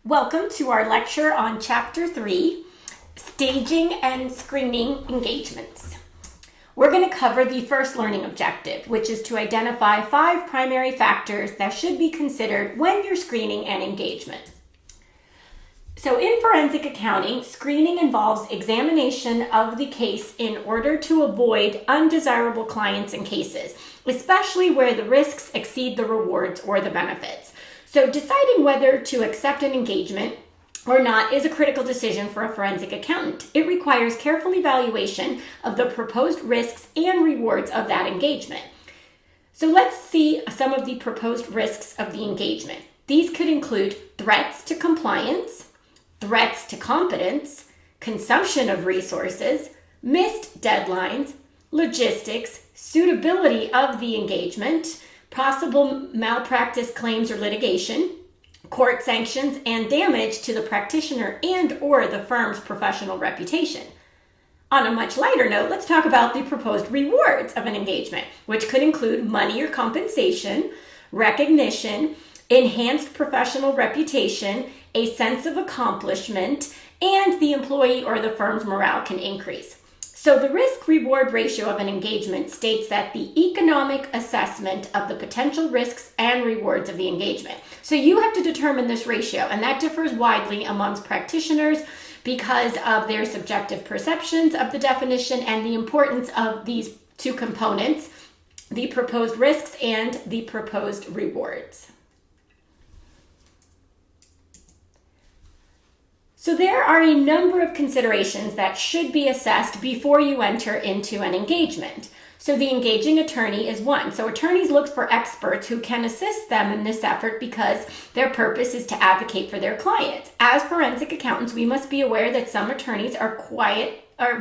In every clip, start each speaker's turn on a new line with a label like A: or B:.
A: Welcome to our lecture on Chapter 3, Staging and Screening Engagements. We're going to cover the first learning objective, which is to identify 5 primary factors that should be considered when you're screening an engagement. So in forensic accounting, screening involves examination of the case in order to avoid undesirable clients and cases, especially where the risks exceed the rewards or the benefits. So deciding whether to accept an engagement or not is a critical decision for a forensic accountant. It requires careful evaluation of the proposed risks and rewards of that engagement. So let's see some of the proposed risks of the engagement. These could include threats to compliance, threats to competence, consumption of resources, missed deadlines, logistics, suitability of the engagement, possible malpractice claims or litigation, court sanctions, and damage to the practitioner and or the firm's professional reputation. On a much lighter note, let's talk about the proposed rewards of an engagement, which could include money or compensation, recognition, enhanced professional reputation, a sense of accomplishment, and the employee or the firm's morale can increase. So the risk-reward ratio of an engagement states that the economic assessment of the potential risks and rewards of the engagement. So you have to determine this ratio, and that differs widely amongst practitioners because of their subjective perceptions of the definition and the importance of these 2 components, the proposed risks and the proposed rewards. So there are a number of considerations that should be assessed before you enter into an engagement. So the engaging attorney is one. So attorneys look for experts who can assist them in this effort because their purpose is to advocate for their clients. As forensic accountants, we must be aware that some attorneys are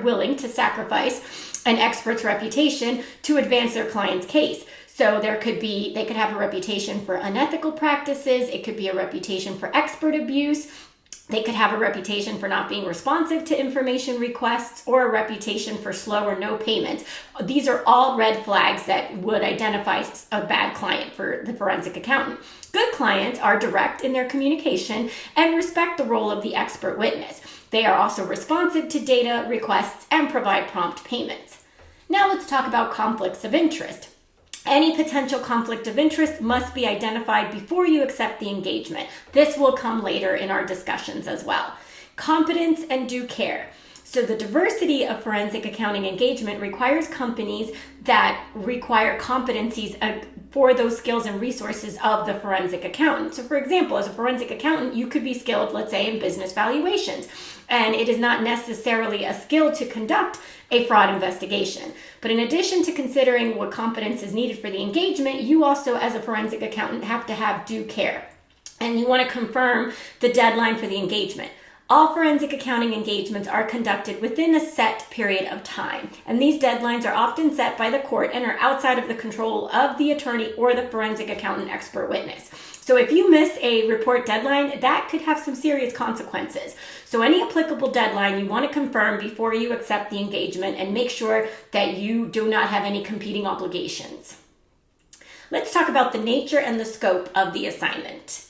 A: willing to sacrifice an expert's reputation to advance their client's case. So they could have a reputation for unethical practices. It could be a reputation for expert abuse. They could have a reputation for not being responsive to information requests or a reputation for slow or no payments. These are all red flags that would identify a bad client for the forensic accountant. Good clients are direct in their communication and respect the role of the expert witness. They are also responsive to data requests and provide prompt payments. Now let's talk about conflicts of interest. Any potential conflict of interest must be identified before you accept the engagement. This will come later in our discussions as well. Competence and due care. So the diversity of forensic accounting engagement requires companies that require competencies for those skills and resources of the forensic accountant. So for example, as a forensic accountant, you could be skilled, let's say, in business valuations. And it is not necessarily a skill to conduct a fraud investigation. But in addition to considering what competence is needed for the engagement, you also, as a forensic accountant, have to have due care. And you want to confirm the deadline for the engagement. All forensic accounting engagements are conducted within a set period of time, and these deadlines are often set by the court and are outside of the control of the attorney or the forensic accountant expert witness. So if you miss a report deadline, that could have some serious consequences. So any applicable deadline you want to confirm before you accept the engagement and make sure that you do not have any competing obligations. Let's talk about the nature and the scope of the assignment.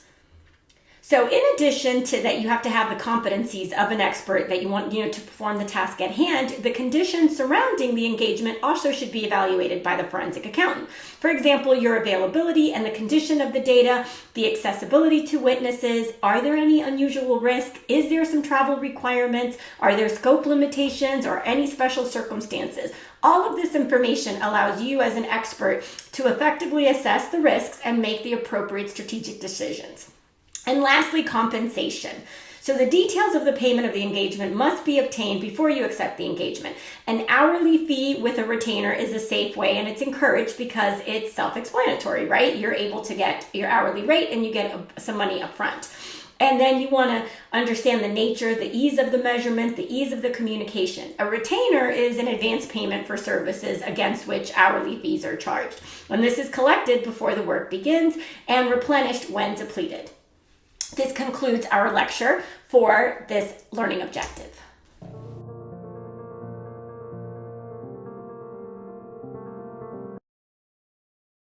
A: So in addition to that, you have to have the competencies of an expert that you want to perform the task at hand. The conditions surrounding the engagement also should be evaluated by the forensic accountant. For example, your availability and the condition of the data, the accessibility to witnesses, are there any unusual risk? Is there some travel requirements? Are there scope limitations or any special circumstances? All of this information allows you as an expert to effectively assess the risks and make the appropriate strategic decisions. And lastly, compensation. So the details of the payment of the engagement must be obtained before you accept the engagement. An hourly fee with a retainer is a safe way, and it's encouraged because it's self-explanatory, right? You're able to get your hourly rate and you get some money up front. And then you want to understand the nature, the ease of the measurement, the ease of the communication. A retainer is an advance payment for services against which hourly fees are charged. And this is collected before the work begins and replenished when depleted. This concludes our lecture for this learning objective.